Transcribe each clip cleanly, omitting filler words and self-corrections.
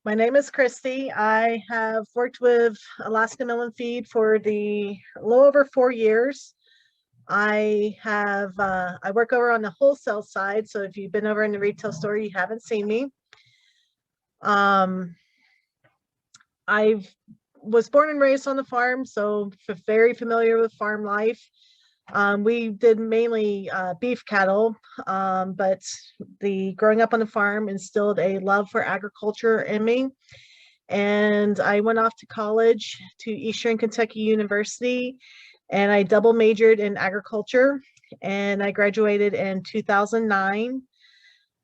My name is Christy. I have worked with Alaska Mill and Feed for a little over 4 years. I work over on the wholesale side, so if you've been over in the retail store, you haven't seen me. I was born and raised on the farm, so very familiar with farm life. We did mainly beef cattle, but the growing up on the farm instilled a love for agriculture in me. And I went off to college to Eastern Kentucky University, and I double majored in agriculture, and I graduated in 2009.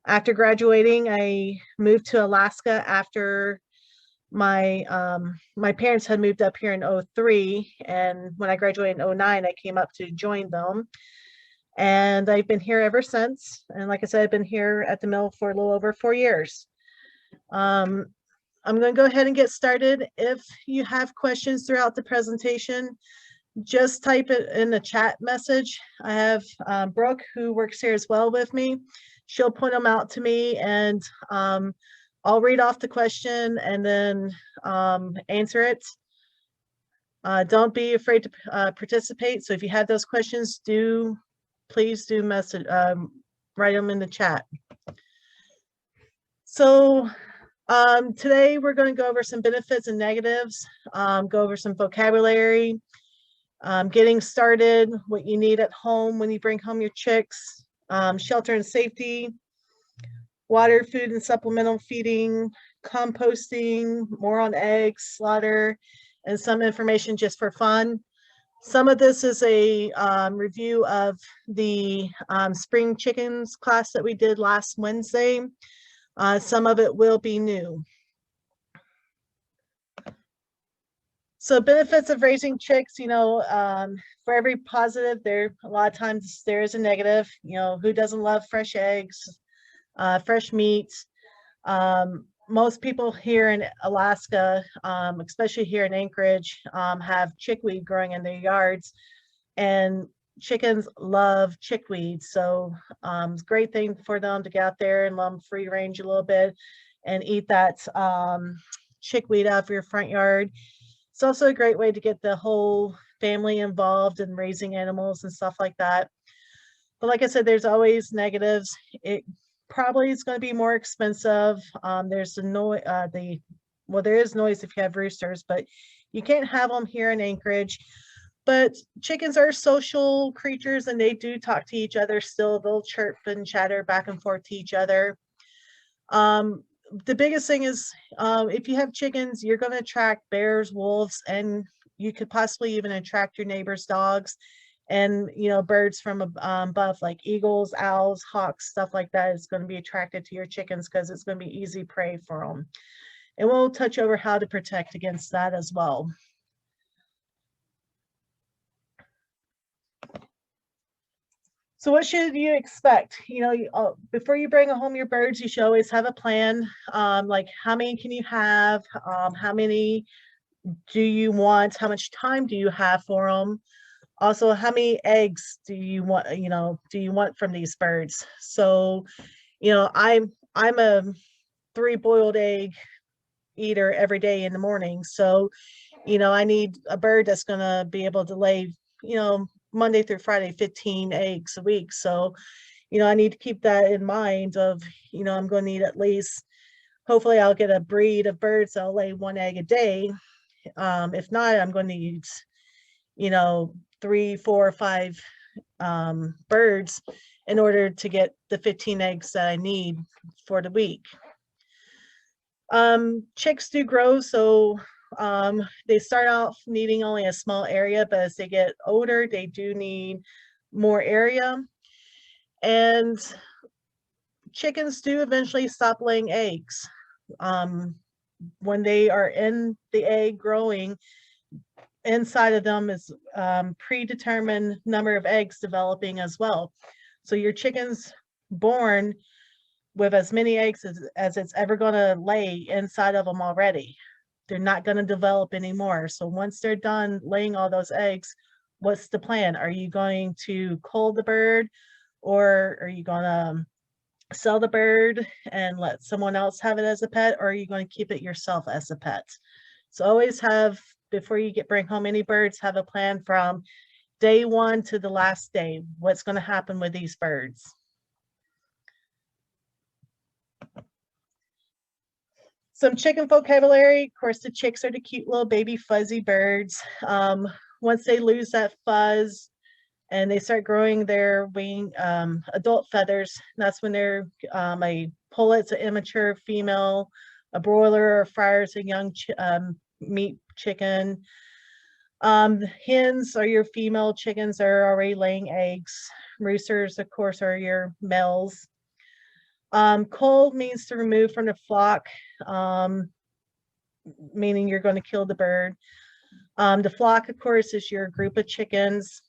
After graduating, I moved to Alaska after my parents had moved up here in 03, and when I graduated in 09, I came up to join them. And I've been here ever since. And like I said, I've been here at the mill for a little over 4 years. I'm going to go ahead and get started. If you have questions throughout the presentation, just type it in the chat message. I have Brooke, who works here as well with me. She'll point them out to me, and I'll read off the question and then answer it. Don't be afraid to participate. So if you have those questions, please do write them in the chat. So today we're going to go over some benefits and negatives, go over some vocabulary, getting started, what you need at home when you bring home your chicks, shelter and safety, water, food and supplemental feeding, composting, more on eggs, slaughter, and some information just for fun. Some of this is a review of the spring chickens class that we did last Wednesday. Some of it will be new. So benefits of raising chicks, for every positive, a lot of times there is a negative. Who doesn't love fresh eggs, fresh meat? Most people here in Alaska, especially here in Anchorage, have chickweed growing in their yards, and chickens love chickweed. So it's a great thing for them to get out there and let them free range a little bit and eat that chickweed out of your front yard. It's also a great way to get the whole family involved in raising animals and stuff like that. But like I said, there's always negatives. It probably is going to be more expensive. There's there is noise if you have roosters, but you can't have them here in Anchorage. But chickens are social creatures, and they do talk to each other still. They'll chirp and chatter back and forth to each other. The biggest thing is if you have chickens, you're going to attract bears, wolves, and you could possibly even attract your neighbor's dogs and, birds from above, like eagles, owls, hawks, stuff like that is going to be attracted to your chickens because it's going to be easy prey for them. And we'll touch over how to protect against that as well. So what should you expect? Before you bring home your birds, you should always have a plan. Like how many can you have? How many do you want? How much time do you have for them? Also, how many eggs do you want from these birds? So, I'm a 3-boiled egg eater every day in the morning. So, I need a bird that's going to be able to lay, Monday through Friday, 15 eggs a week. So, I need to keep that in mind of, I'm going to need at least, hopefully I'll get a breed of birds that'll lay 1 egg a day. If not, I'm going to need, 3, 4, 5 birds in order to get the 15 eggs that I need for the week. Chicks do grow, so they start off needing only a small area, but as they get older, they do need more area. And chickens do eventually stop laying eggs. When they are in the egg growing, inside of them is predetermined number of eggs developing as well. So your chicken's born with as many eggs as it's ever going to lay inside of them already. They're not going to develop anymore. So once they're done laying all those eggs, what's the plan? Are you going to cull the bird, or are you going to sell the bird and let someone else have it as a pet, or are you going to keep it yourself as a pet? So always have, before you bring home any birds, have a plan from day one to the last day. What's going to happen with these birds? Some chicken vocabulary. Of course, the chicks are the cute little baby fuzzy birds. Once they lose that fuzz and they start growing their adult feathers, that's when they're a pullet's an immature female, a broiler or fryer is a young meat chicken. Hens are your female chickens that are already laying eggs. Roosters, of course, are your males. Cull means to remove from the flock, meaning you're going to kill the bird. The flock, of course, is your group of chickens.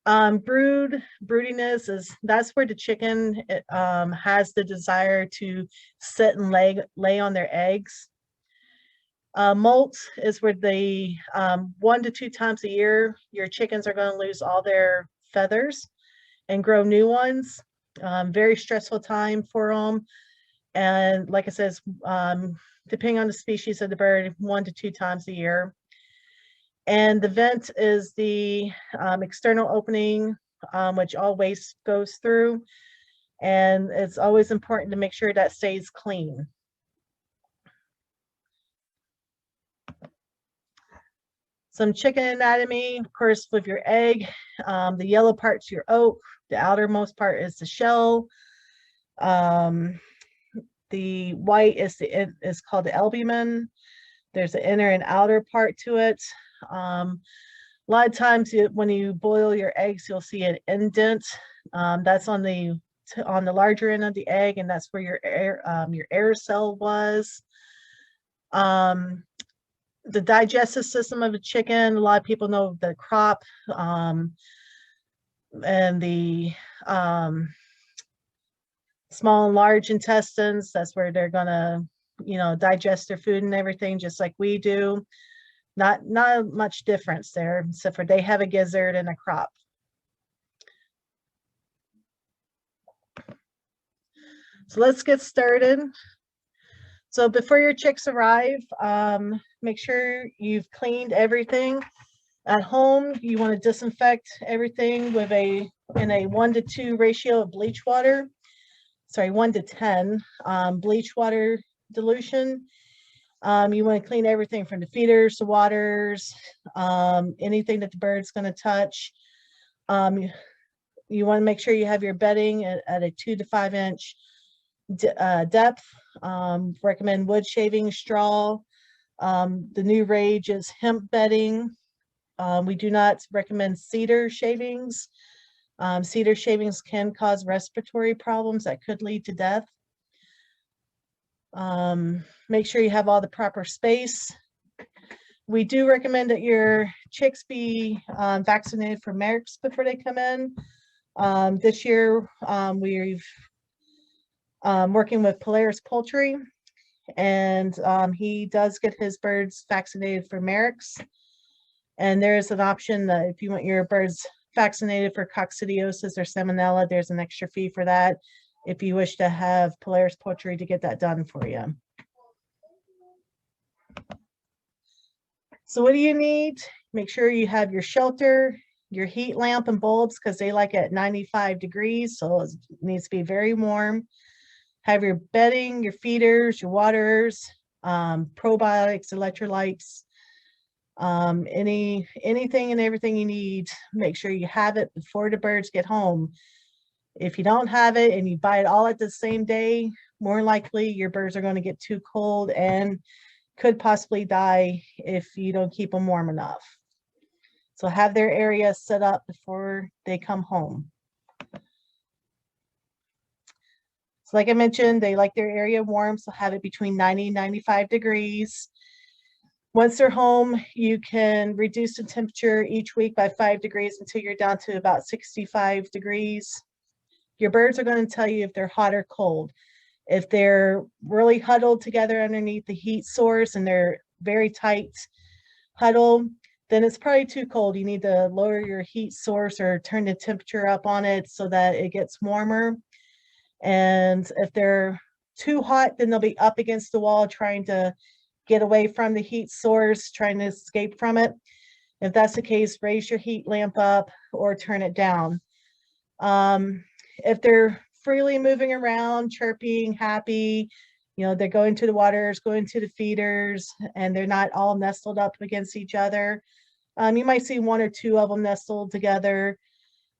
Broodiness that's where the chicken has the desire to sit and lay on their eggs. Molt is where the 1 to 2 times a year your chickens are going to lose all their feathers and grow new ones. Very stressful time for them, and like I said, depending on the species of the bird, 1 to 2 times a year. And the vent is the external opening which all waste goes through, and it's always important to make sure that stays clean. Some chicken anatomy, of course, with your egg. The yellow part's your yolk. The outermost part is the shell. The white is called the albumen. There's an inner and outer part to it. A lot of times when you boil your eggs, you'll see an indent. That's on the larger end of the egg, and that's where your air cell was. The digestive system of a chicken, a lot of people know the crop and the small and large intestines. That's where they're gonna, digest their food and everything, just like we do. Not much difference there, except for they have a gizzard and a crop. So let's get started. So before your chicks arrive, make sure you've cleaned everything. At home, you want to disinfect everything with in a 1 to 2 ratio of bleach water. Sorry, 1 to 10 bleach water dilution. You want to clean everything from the feeders, the waters, anything that the bird's going to touch. You want to make sure you have your bedding at a 2 to 5 inch depth. Recommend wood shaving straw. The new rage is hemp bedding. We do not recommend cedar shavings. Cedar shavings can cause respiratory problems that could lead to death. Make sure you have all the proper space. We do recommend that your chicks be vaccinated for Merrick's before they come in. This year, we've working with Polaris Poultry, and he does get his birds vaccinated for Merrick's. And there is an option that if you want your birds vaccinated for coccidiosis or salmonella, there's an extra fee for that if you wish to have Polaris Poultry to get that done for you. So what do you need? Make sure you have your shelter, your heat lamp and bulbs, because they like it at 95 degrees, so it needs to be very warm. Have your bedding, your feeders, your waters, probiotics, electrolytes, anything and everything you need. Make sure you have it before the birds get home. If you don't have it and you buy it all at the same day, more likely your birds are going to get too cold and could possibly die if you don't keep them warm enough. So have their area set up before they come home. So like I mentioned, they like their area warm, so have it between 90 and 95 degrees. Once they're home, you can reduce the temperature each week by 5 degrees until you're down to about 65 degrees. Your birds are going to tell you if they're hot or cold. If they're really huddled together underneath the heat source and they're very tight huddle, then it's probably too cold. You need to lower your heat source or turn the temperature up on it so that it gets warmer. And if they're too hot, then they'll be up against the wall trying to get away from the heat source, trying to escape from it. If that's the case, raise your heat lamp up or turn it down. If they're freely moving around, chirping, happy, they're going to the waters, going to the feeders, and they're not all nestled up against each other. You might see one or two of them nestled together.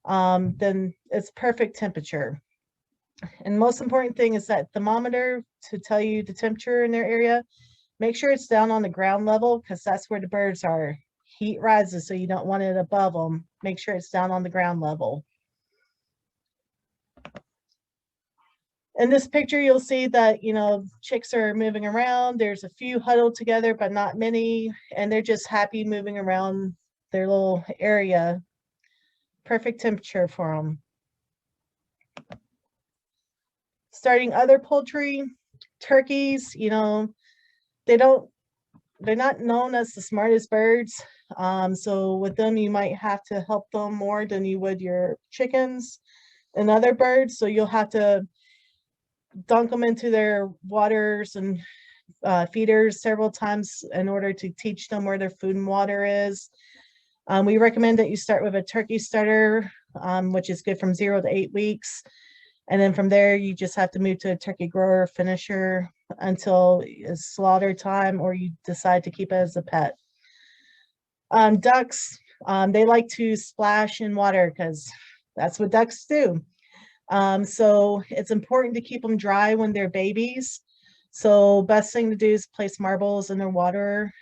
Then it's perfect temperature. And most important thing is that thermometer to tell you the temperature in their area. Make sure it's down on the ground level because that's where the birds are. Heat rises, so you don't want it above them. Make sure it's down on the ground level. In this picture, you'll see that, chicks are moving around. There's a few huddled together, but not many. And they're just happy moving around their little area. Perfect temperature for them. Starting other poultry, turkeys, they're not known as the smartest birds. So with them, you might have to help them more than you would your chickens and other birds. So you'll have to dunk them into their waters and feeders several times in order to teach them where their food and water is. We recommend that you start with a turkey starter, which is good from 0 to 8 weeks. And then from there, you just have to move to a turkey grower finisher until it's slaughter time or you decide to keep it as a pet. Ducks, they like to splash in water because that's what ducks do. So it's important to keep them dry when they're babies. So best thing to do is place marbles in their water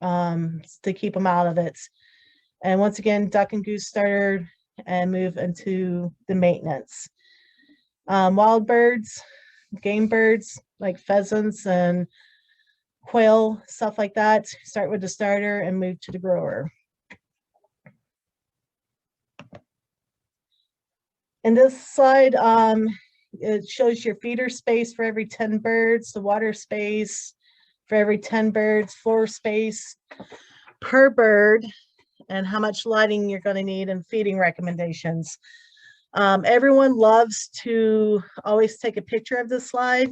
to keep them out of it. And once again, duck and goose starter and move into the maintenance. Wild birds, game birds like pheasants and quail, stuff like that, start with the starter and move to the grower. In this slide, it shows your feeder space for every 10 birds, the water space for every 10 birds, floor space per bird, and how much lighting you're going to need and feeding recommendations. Everyone loves to always take a picture of this slide.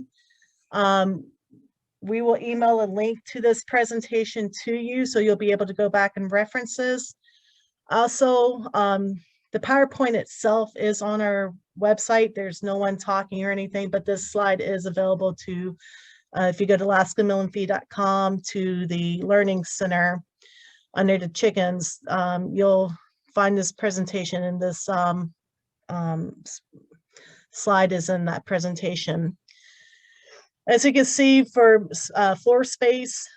We will email a link to this presentation to you so you'll be able to go back and reference this. Also, the PowerPoint itself is on our website. There's no one talking or anything, but this slide is available to, if you go to AlaskaMillandFeed.com to the Learning Center under the chickens, you'll find this presentation, and this slide is in that presentation. As you can see, for floor space,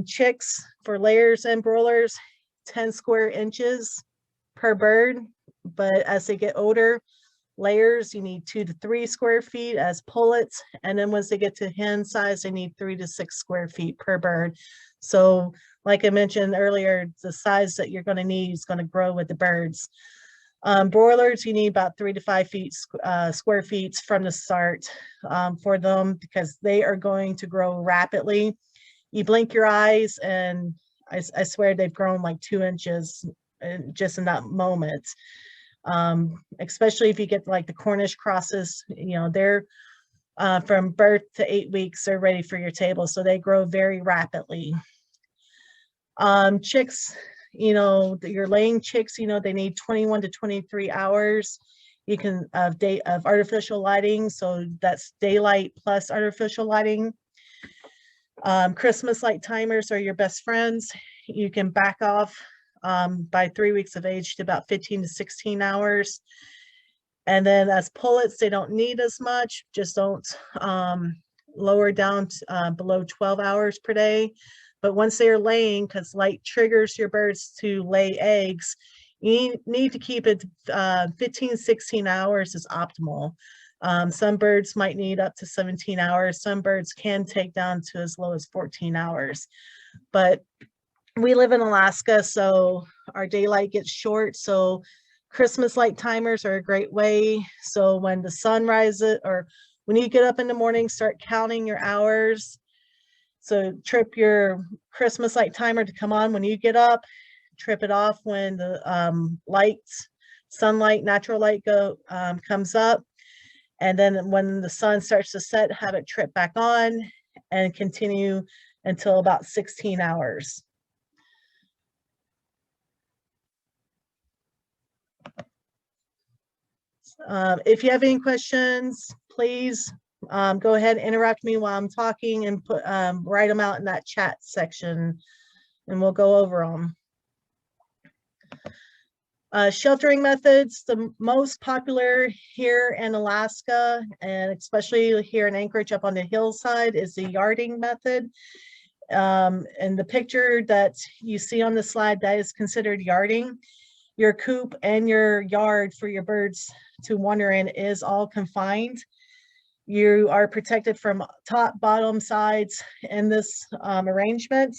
chicks for layers and broilers, 10 square inches per bird. But as they get older, layers, you need 2 to 3 square feet as pullets. And then once they get to hen size, they need 3 to 6 square feet per bird. So like I mentioned earlier, the size that you're going to need is going to grow with the birds. Broilers, you need about 3 to 5 feet square feet from the start for them because they are going to grow rapidly. You blink your eyes and I swear they've grown like 2 inches just in that moment. Especially if you get like the Cornish crosses, they're from birth to 8 weeks, they're ready for your table. So they grow very rapidly. Chicks, your laying chicks, they need 21 to 23 hours. You can of artificial lighting. So that's daylight plus artificial lighting. Christmas light timers are your best friends. You can back off by 3 weeks of age to about 15 to 16 hours. And then as pullets, they don't need as much, just don't lower down to, below 12 hours per day. But once they're laying, because light triggers your birds to lay eggs, you need to keep it 15, 16 hours is optimal. Some birds might need up to 17 hours. Some birds can take down to as low as 14 hours. But we live in Alaska, so our daylight gets short. So Christmas light timers are a great way. So when the sun rises or when you get up in the morning, start counting your hours. So trip your Christmas light timer to come on when you get up, trip it off when the sunlight, natural light comes up. And then when the sun starts to set, have it trip back on and continue until about 16 hours. If you have any questions, please go ahead and interrupt me while I'm talking and write them out in that chat section, and we'll go over them. Sheltering methods, the most popular here in Alaska, and especially here in Anchorage up on the hillside, is the yarding method. And the picture that you see on the slide, that is considered yarding. Your coop and your yard for your birds to wander in is all confined. You are protected from top, bottom, sides in this arrangement,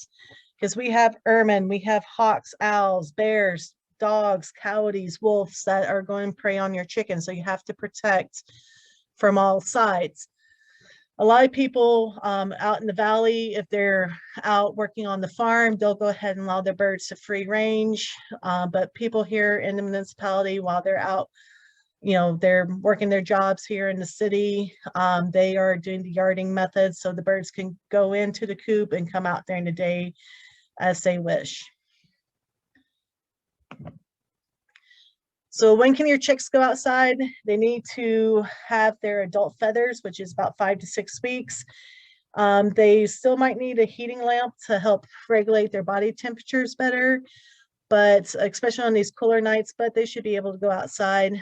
because we have ermine, we have hawks, owls, bears, dogs, coyotes, wolves that are going to prey on your chicken. So you have to protect from all sides. A lot of people out in the valley, if they're out working on the farm, they'll go ahead and allow their birds to free range. But people here in the municipality, while they're out, you know, they're working their jobs here in the city, they are doing the yarding method, so the birds can go into the coop and come out during the day as they wish. So when can your chicks go outside? They need to have their adult feathers, which is about 5 to 6 weeks. They still might need a heating lamp to help regulate their body temperatures better, but especially on these cooler nights, but they should be able to go outside.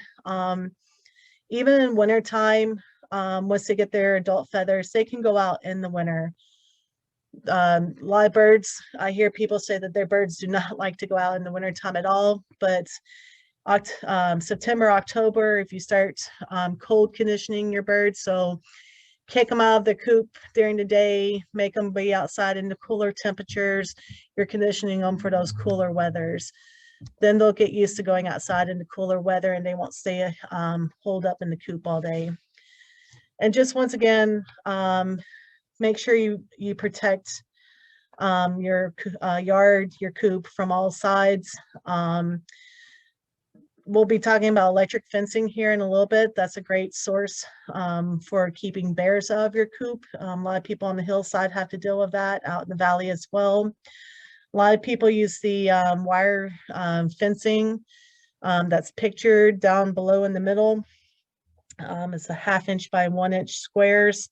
Even in wintertime, once they get their adult feathers, they can go out in the winter. A lot of birds, I hear people say that their birds do not like to go out in the wintertime at all, but September, October, if you start cold conditioning your birds, so kick them out of the coop during the day, make them be outside in the cooler temperatures, you're conditioning them for those cooler weathers. Then they'll get used to going outside in the cooler weather and they won't stay holed up in the coop all day. And just once again, make sure you protect your yard, your coop from all sides. We'll be talking about electric fencing here in a little bit. That's a great source for keeping bears out of your coop. A lot of people on the hillside have to deal with that, out in the valley as well. A lot of people use the wire fencing that's pictured down below in the middle. It's a 1/2 inch by 1 inch squares.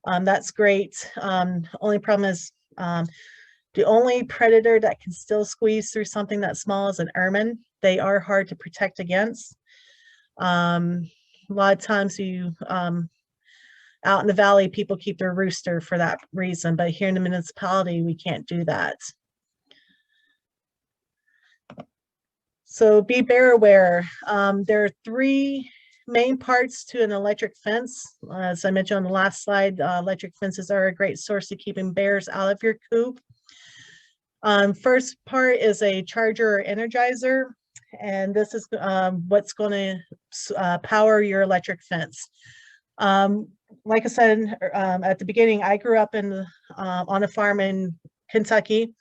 That's great. Only problem is the only predator that can still squeeze through something that small is an ermine. They are hard to protect against. A lot of times out in the valley, people keep their rooster for that reason, but here in the municipality, we can't do that. So be bear aware. There are 3 main parts to an electric fence. As I mentioned on the last slide, electric fences are a great source of keeping bears out of your coop. First part is a charger or energizer, and this is what's going to power your electric fence. Like I said at the beginning, I grew up on a farm in Kentucky.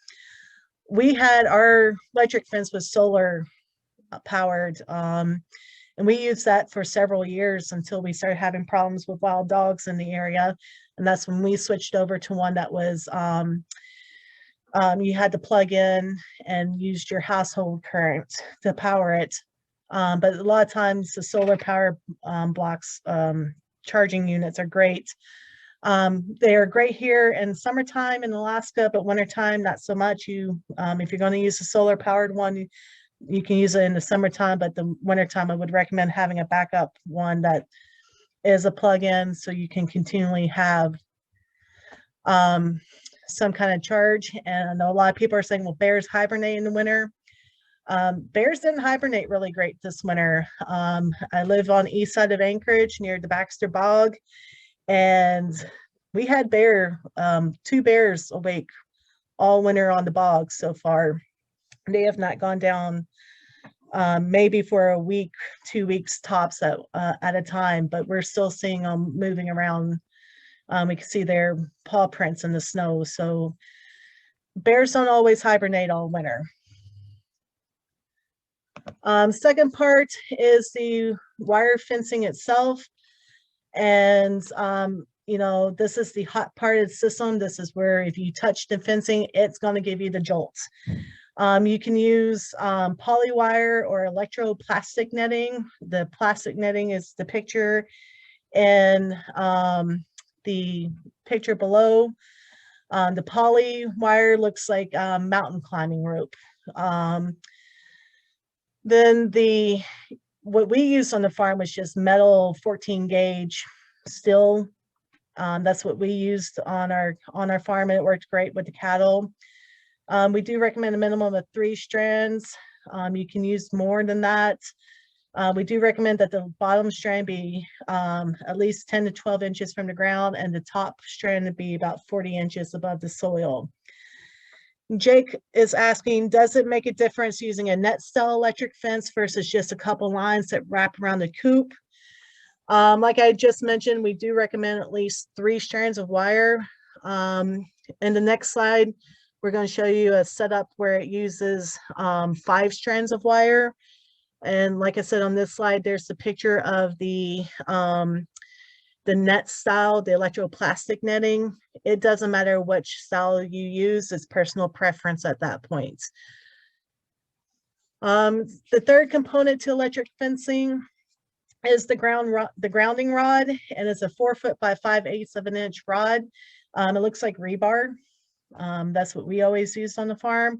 We had our electric fence was solar powered, and we used that for several years until we started having problems with wild dogs in the area, and that's when we switched over to one that was you had to plug in and use your household current to power it. But a lot of times the solar power blocks, charging units are great. They are great here in summertime in Alaska, but wintertime, not so much. If you're going to use a solar powered one, you can use it in the summertime, but the wintertime, I would recommend having a backup one that is a plug-in so you can continually have some kind of charge. And I know a lot of people are saying, well, bears hibernate in the winter. Bears didn't hibernate really great this winter. I live on the east side of Anchorage near the Baxter Bog, and we had 2 bears awake all winter on the bog so far. They have not gone down, maybe for a week, 2 weeks tops at a time, but we're still seeing them moving around. We can see their paw prints in the snow. So bears don't always hibernate all winter. Second part is the wire fencing itself. And you know, this is the hot parted system. This is where if you touch the fencing, it's going to give you the jolts. You can use poly wire or electroplastic netting. The plastic netting is the picture, and the picture below. The poly wire looks like mountain climbing rope. Then what we used on the farm was just metal 14 gauge steel. That's what we used on our farm, and it worked great with the cattle. We do recommend a minimum of 3 strands. You can use more than that. We do recommend that the bottom strand be at least 10 to 12 inches from the ground, and the top strand to be about 40 inches above the soil. Jake is asking, does it make a difference using a net style electric fence versus just a couple lines that wrap around the coop? Like I just mentioned, we do recommend at least 3 strands of wire. In the next slide, we're going to show you a setup where it uses 5 strands of wire. And like I said on this slide, there's the picture of the net style, the electroplastic netting. It doesn't matter which style you use, it's personal preference at that point. The third component to electric fencing is the grounding rod, and it's a 4 foot by 5/8 of an inch rod. It looks like rebar. That's what we always used on the farm.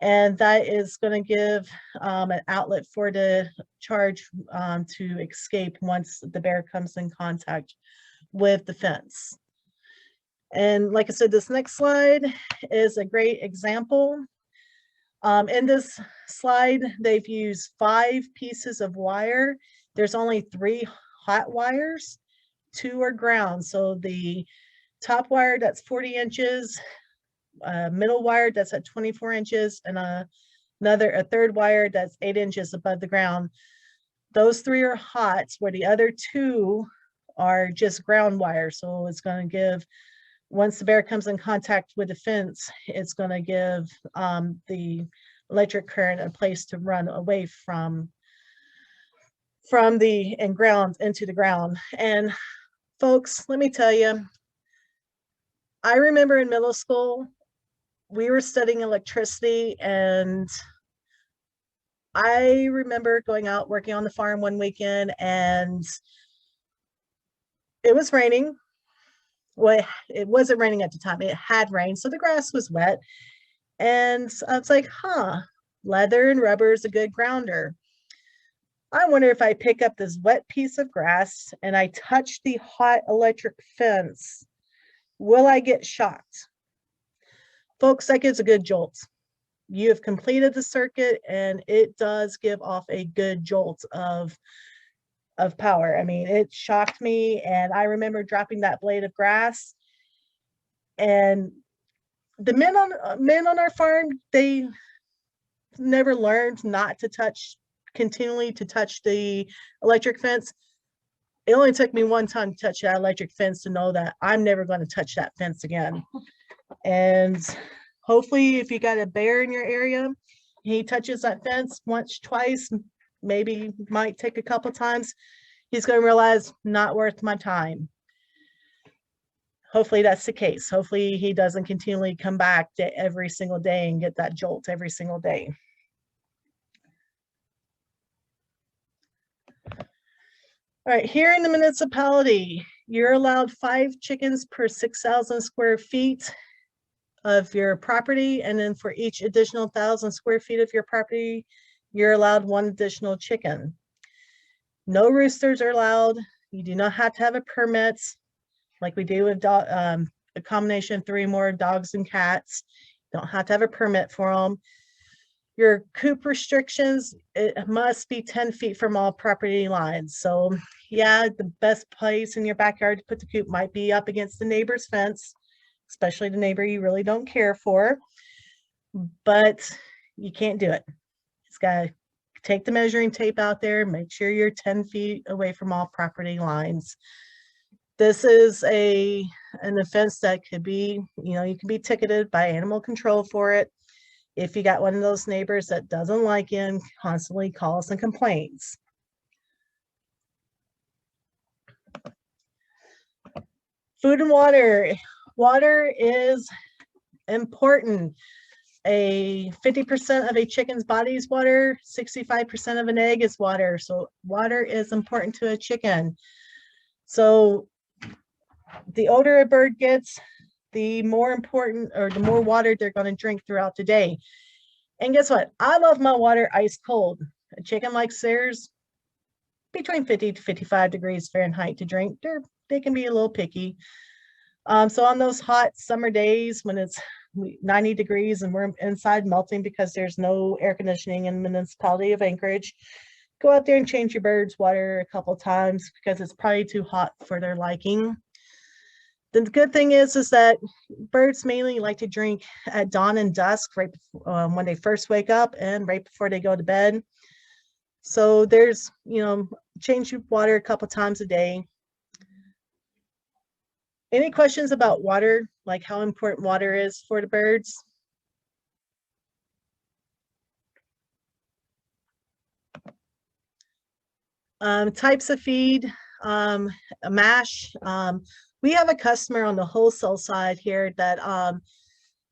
And that is going to give an outlet for the charge to escape once the bear comes in contact with the fence. And like I said, this next slide is a great example. In this slide, they've used 5 pieces of wire. There's only 3 hot wires, 2 are ground. So the top wire, that's 40 inches, middle wire that's at 24 inches, and a third wire that's 8 inches above the ground. Those 3 are hot, where the other 2 are just ground wire. So it's going to give, once the bear comes in contact with the fence, it's going to give the electric current a place to run away from the ground into the ground. And folks, let me tell you, I remember in middle school, we were studying electricity, and I remember going out working on the farm one weekend, and it was raining. Well, it wasn't raining at the time. It had rained, so the grass was wet. And I was like, leather and rubber is a good grounder. I wonder if I pick up this wet piece of grass and I touch the hot electric fence, will I get shocked? Folks, that gives a good jolt. You have completed the circuit, and it does give off a good jolt of power. I mean, it shocked me, and I remember dropping that blade of grass. And the men on our farm, they never learned not to continually touch the electric fence. It only took me one time to touch that electric fence to know that I'm never going to touch that fence again. And hopefully, if you got a bear in your area, he touches that fence once, twice, maybe might take a couple times, he's going to realize, not worth my time. Hopefully that's the case. Hopefully he doesn't continually come back every single day and get that jolt every single day. All right, here in the municipality, you're allowed 5 chickens per 6,000 square feet of your property, and then for each additional 1,000 square feet of your property, you're allowed 1 additional chicken. No roosters are allowed. You do not have to have a permit like we do with a combination of 3 more dogs and cats. You don't have to have a permit for them. Your coop restrictions, it must be 10 feet from all property lines. So yeah, the best place in your backyard to put the coop might be up against the neighbor's fence, especially the neighbor you really don't care for, but you can't do it. It's got to take the measuring tape out there, make sure you're 10 feet away from all property lines. This is an offense that could be, you can be ticketed by animal control for it. If you got one of those neighbors that doesn't like you and constantly calls and complains. Food and water. Water is important. 50% of a chicken's body is water, 65% of an egg is water. So water is important to a chicken. So the older a bird gets, the more important or the more water they're going to drink throughout the day. And guess what? I love my water ice cold. A chicken likes theirs between 50 to 55 degrees Fahrenheit to drink. They can be a little picky. So on those hot summer days when it's 90 degrees and we're inside melting because there's no air conditioning in the municipality of Anchorage, go out there and change your birds' water a couple times because it's probably too hot for their liking. The good thing is that birds mainly like to drink at dawn and dusk, right before, when they first wake up and right before they go to bed. So there's, change your water a couple times a day. Any questions about water, like how important water is for the birds? Types of feed, a mash. We have a customer on the wholesale side here that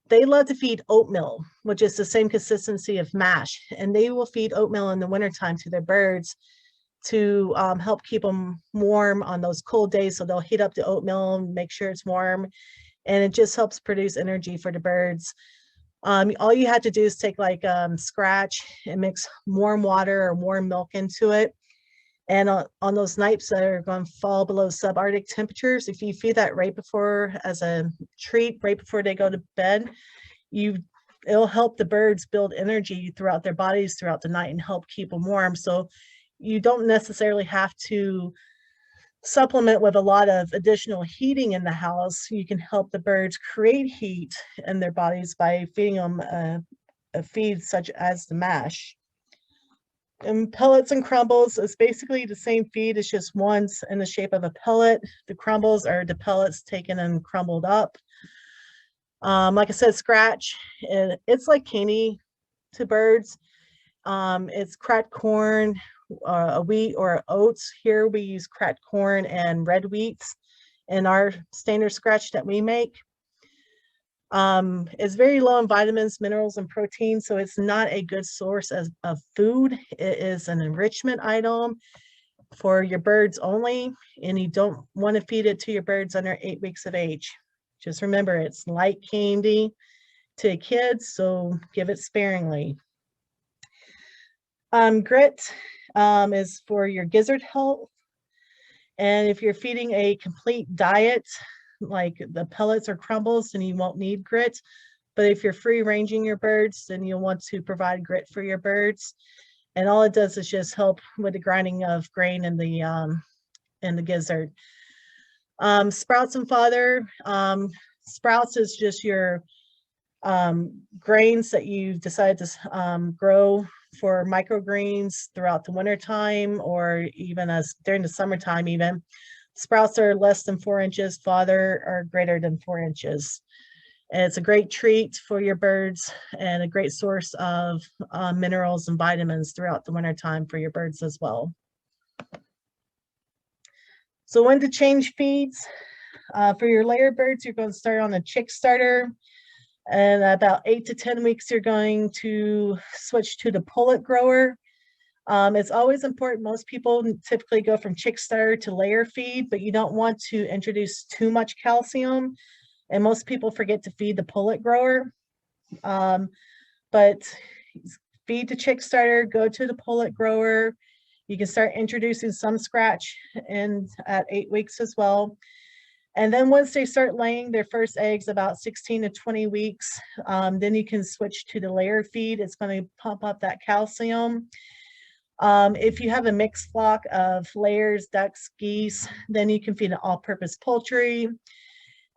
they love to feed oatmeal, which is the same consistency of mash. And they will feed oatmeal in the wintertime to their birds to help keep them warm on those cold days. So they'll heat up the oatmeal and make sure it's warm. And it just helps produce energy for the birds. All you have to do is take like scratch and mix warm water or warm milk into it. And on those nights that are going to fall below subarctic temperatures, if you feed that right before as a treat, right before they go to bed, it'll help the birds build energy throughout their bodies throughout the night and help keep them warm. So you don't necessarily have to supplement with a lot of additional heating in the house. You can help the birds create heat in their bodies by feeding them a feed such as the mash. And pellets and crumbles is basically the same feed. It's just one's in the shape of a pellet. The crumbles are the pellets taken and crumbled up. Like I said, scratch, it's like candy to birds. It's cracked corn, a wheat or oats. Here we use cracked corn and red wheats in our standard scratch that we make. It's very low in vitamins, minerals, and protein, so it's not a good source of food. It is an enrichment item for your birds only, and you don't want to feed it to your birds under 8 weeks of age. Just remember, it's light candy to kids, so give it sparingly. Grit is for your gizzard health, and if you're feeding a complete diet, like the pellets or crumbles, then you won't need grit. But if you're free ranging your birds, then you'll want to provide grit for your birds. And all it does is just help with the grinding of grain in the gizzard. Sprouts and fodder. Sprouts is just your grains that you decide to grow for microgreens throughout the winter time, or even as during the summertime even. Sprouts are less than 4 inches, fodder are greater than 4 inches. And it's a great treat for your birds and a great source of minerals and vitamins throughout the wintertime for your birds as well. So when to change feeds. For your layer birds, you're going to start on a chick starter. And about 8 to 10 weeks, you're going to switch to the pullet grower. It's always important. Most people typically go from chick starter to layer feed, but you don't want to introduce too much calcium. And most people forget to feed the pullet grower. But feed the chick starter, go to the pullet grower. You can start introducing some scratch in at 8 weeks as well. And then once they start laying their first eggs, about 16 to 20 weeks, then you can switch to the layer feed. It's going to pump up that calcium. If you have a mixed flock of layers, ducks, geese, then you can feed an all-purpose poultry.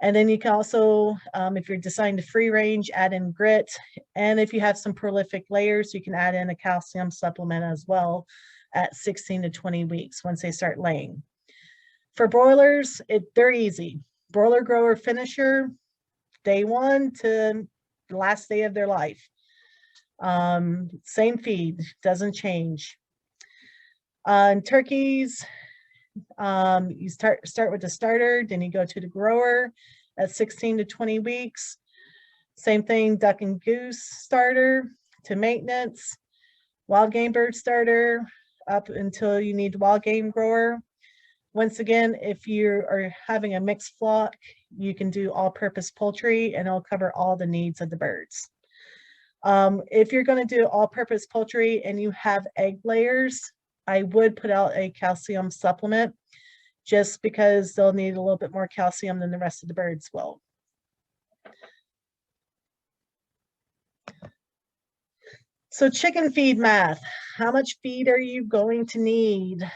And then you can also, if you're deciding to free range, add in grit. And if you have some prolific layers, you can add in a calcium supplement as well at 16 to 20 weeks once they start laying. For broilers, they're easy. Broiler grower finisher, day 1 to the last day of their life. Same feed, doesn't change. And turkeys, You start with the starter, then you go to the grower at 16 to 20 weeks. Same thing, duck and goose starter to maintenance, wild game bird starter up until you need wild game grower. Once again, if you are having a mixed flock, you can do all-purpose poultry and it'll cover all the needs of the birds. If you're going to do all-purpose poultry and you have egg layers, I would put out a calcium supplement just because they'll need a little bit more calcium than the rest of the birds will. So chicken feed math, how much feed are you going to need?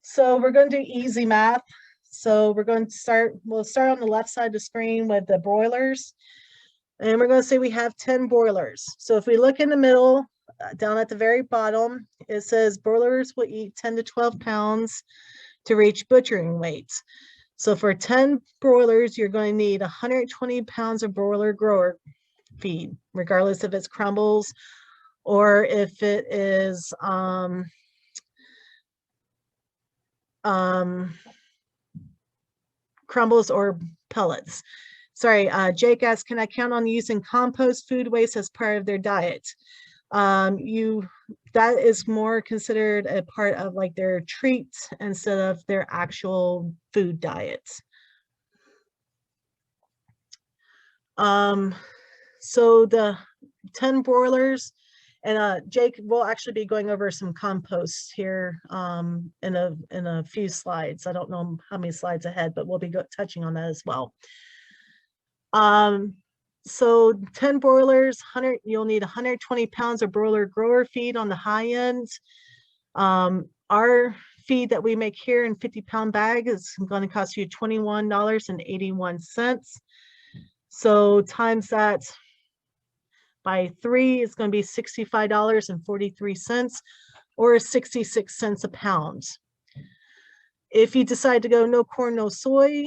So we're going to do easy math. So we're going to we'll start on the left side of the screen with the broilers. And we're going to say we have 10 broilers. So if we look in the middle, down at the very bottom, it says broilers will eat 10 to 12 pounds to reach butchering weights. So for 10 broilers, you're going to need 120 pounds of broiler grower feed, regardless if it's crumbles or if it is crumbles or pellets. Sorry, Jake asked, can I count on using compost food waste as part of their diet? That is more considered a part of like their treats instead of their actual food diets. So the 10 broilers, and Jake will actually be going over some compost here in a few slides. I don't know how many slides ahead, but we'll be touching on that as well. So 10 broilers, you'll need 120 pounds of broiler grower feed on the high end. Our feed that we make here in 50-pound bag is going to cost you $21.81. So times that by 3 is going to be $65.43 or 66 cents a pound. If you decide to go no corn, no soy,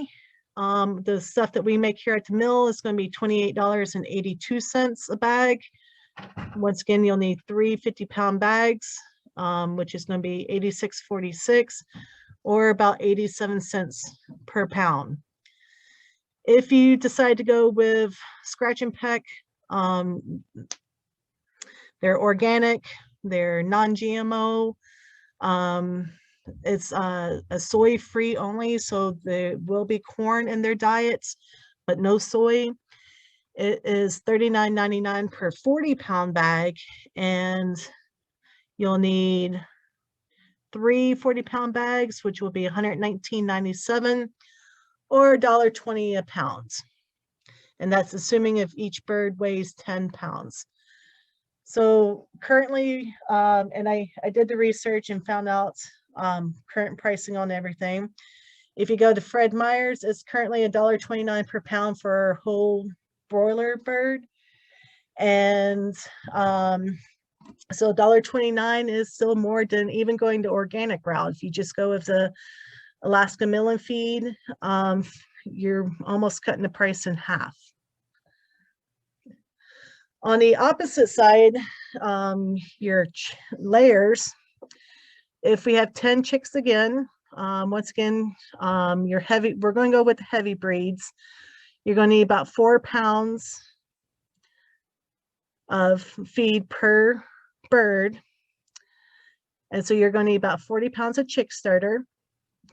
the stuff that we make here at the mill is going to be $28.82 a bag. Once again, you'll need 3 50-pound bags, which is going to be $86.46 or about 87 cents per pound. If you decide to go with scratch and peck, they're organic, they're non-GMO. It's a soy-free only, so there will be corn in their diets, but no soy. It is $39.99 per 40-pound bag, and you'll need 3 40-pound bags, which will be $119.97 or $1.20 a pound. And that's assuming if each bird weighs 10 pounds. So currently, and I did the research and found out current pricing on everything. If you go to Fred Meyer's, it's currently $1.29 per pound for a whole broiler bird. And so $1.29 is still more than even going to organic route. If you just go with the Alaska Milling feed, you're almost cutting the price in half. On the opposite side, your layers, if we have 10 chicks again, once again, we're going to go with the heavy breeds. You're going to need about 4 pounds of feed per bird. And so you're going to need about 40 pounds of chick starter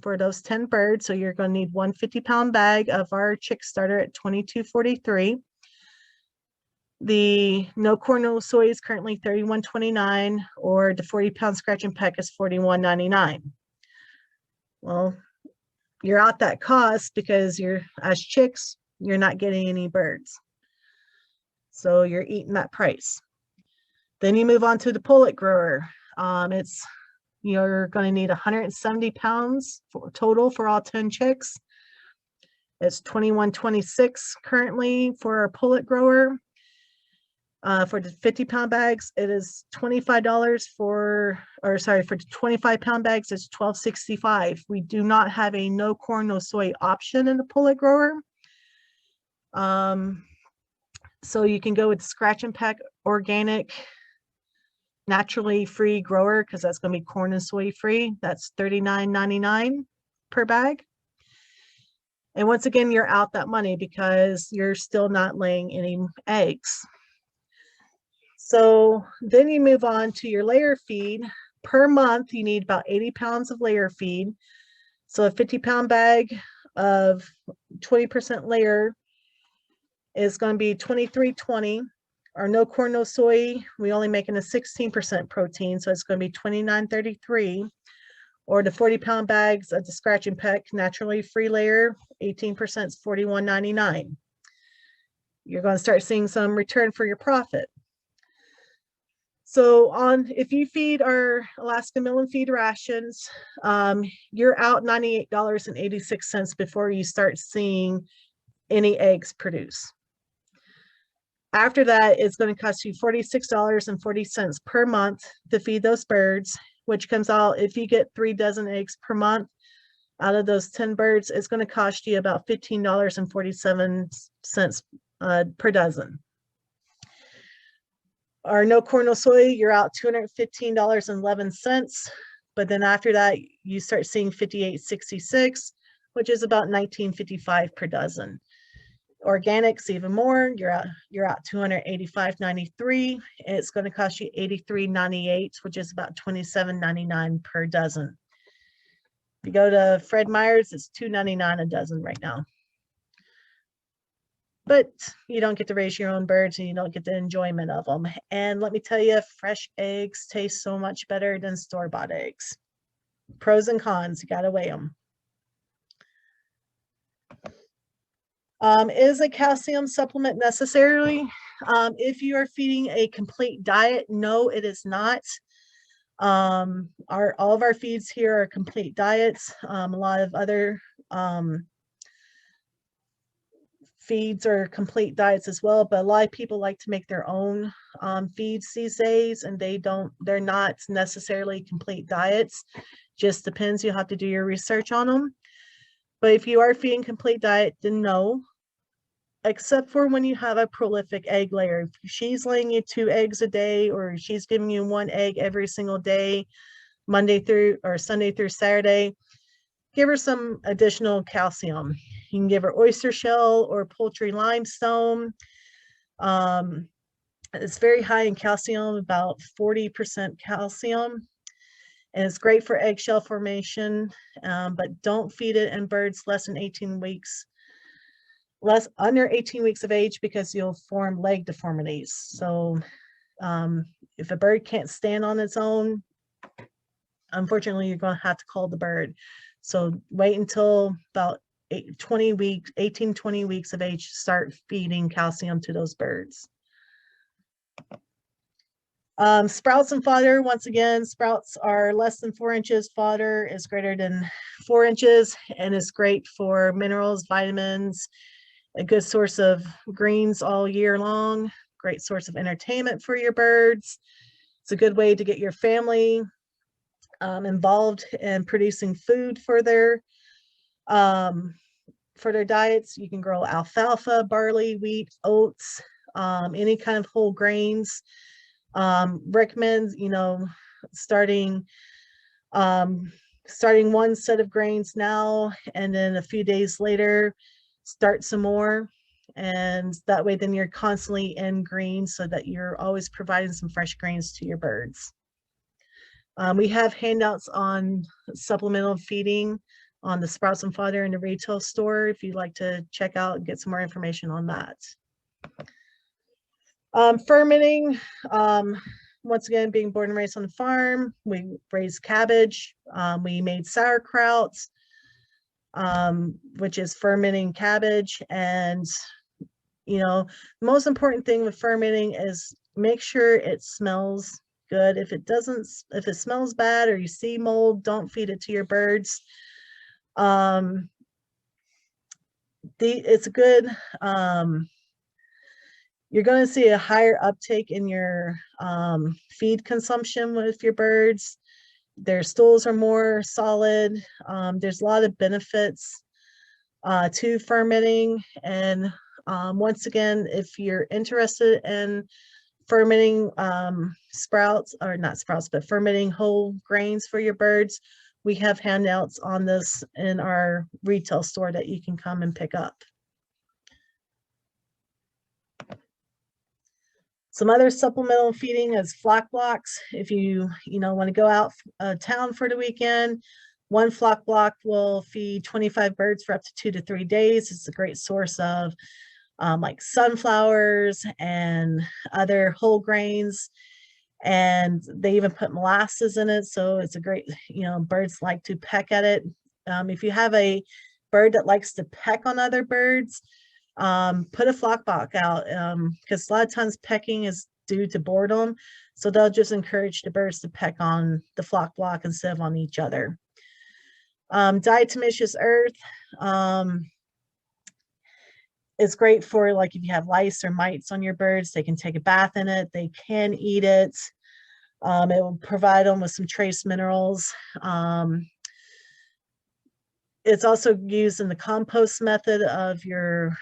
for those 10 birds. So you're going to need 1 50-pound bag of our chick starter at $22.43. The no corn, no soy is currently $31.29, or the 40-pound scratch and peck is $41.99. Well, you're out that cost because as chicks, you're not getting any birds. So you're eating that price. Then you move on to the pullet grower. You're going to need 170 pounds total for all 10 chicks. It's $21.26 currently for our pullet grower. For the 50-pound bags, it is $25 for the 25-pound bags, it's $12.65. We do not have a no corn, no soy option in the pullet grower. So you can go with scratch and peck organic naturally free grower, because that's going to be corn and soy free. That's $39.99 per bag. And once again, you're out that money because you're still not laying any eggs. So then you move on to your layer feed. Per month, you need about 80 pounds of layer feed. So a 50-pound bag of 20% layer is going to be $23.20. Our no corn, no soy, we only making a 16% protein, so it's going to be $29.33. Or the 40-pound bags of the Scratch and Peck naturally free layer, 18% is $41.99. You're going to start seeing some return for your profit. So if you feed our Alaska Mill Feed rations, you're out $98.86 before you start seeing any eggs produce. After that, it's going to cost you $46.40 per month to feed those birds, which comes out, if you get 3 dozen eggs per month, out of those 10 birds, it's going to cost you about $15.47 per dozen. Our no corn, no soy, you're out $215.11. But then after that, you start seeing $58.66, which is about $19.55 per dozen. Organics, even more, you're out $285.93. It's going to cost you $83.98, which is about $27.99 per dozen. If you go to Fred Meyer's, it's $2.99 a dozen right now. But you don't get to raise your own birds and you don't get the enjoyment of them. And let me tell you, fresh eggs taste so much better than store-bought eggs. Pros and cons, you got to weigh them. Is a calcium supplement necessary? If you are feeding a complete diet, no, it is not. All of our feeds here are complete diets. A lot of other feeds are complete diets as well, but a lot of people like to make their own feeds these days, and they're not necessarily complete diets. Just depends. You'll have to do your research on them. But if you are feeding complete diet, then no, except for when you have a prolific egg layer. If she's laying you 2 eggs a day, or she's giving you 1 egg every single day, Sunday through Saturday, give her some additional calcium. You can give her oyster shell or poultry limestone. It's very high in calcium, about 40% calcium. And it's great for eggshell formation, but don't feed it in birds less than 18 weeks. Under 18 weeks of age, because you'll form leg deformities. So if a bird can't stand on its own, unfortunately, you're going to have to call the bird. So wait until about 18, 20 weeks of age to start feeding calcium to those birds. Sprouts and fodder, once again, sprouts are less than 4 inches. Fodder is greater than 4 inches and is great for minerals, vitamins, a good source of greens all year long, great source of entertainment for your birds. It's a good way to get your family involved in producing food for their diets. You can grow alfalfa, barley, wheat, oats, any kind of whole grains. Recommend, starting 1 set of grains now, and then a few days later start some more, and that way then you're constantly in greens, so that you're always providing some fresh greens to your birds. We have handouts on supplemental feeding on the sprouts and fodder in the retail store if you'd like to check out and get some more information on that. Fermenting, once again, being born and raised on the farm, we raised cabbage. We made sauerkraut, which is fermenting cabbage. And, the most important thing with fermenting is make sure it smells good. If it smells bad or you see mold, don't feed it to your birds. It's a good, you're going to see a higher uptake in your feed consumption with your birds. Their stools are more solid. There's a lot of benefits to fermenting. And once again, if you're interested in fermenting sprouts, or not sprouts, but fermenting whole grains for your birds. We have handouts on this in our retail store that you can come and pick up. Some other supplemental feeding is flock blocks. If you want to go out town for the weekend, one flock block will feed 25 birds for up to 2 to 3 days. It's a great source of like sunflowers and other whole grains. And they even put molasses in it. So it's a great, birds like to peck at it. If you have a bird that likes to peck on other birds, put a flock block out, because a lot of times pecking is due to boredom. So they'll just encourage the birds to peck on the flock block instead of on each other. Diatomaceous earth. It's great for, like, if you have lice or mites on your birds, they can take a bath in it. They can eat it. It will provide them with some trace minerals. It's also used in the compost method of your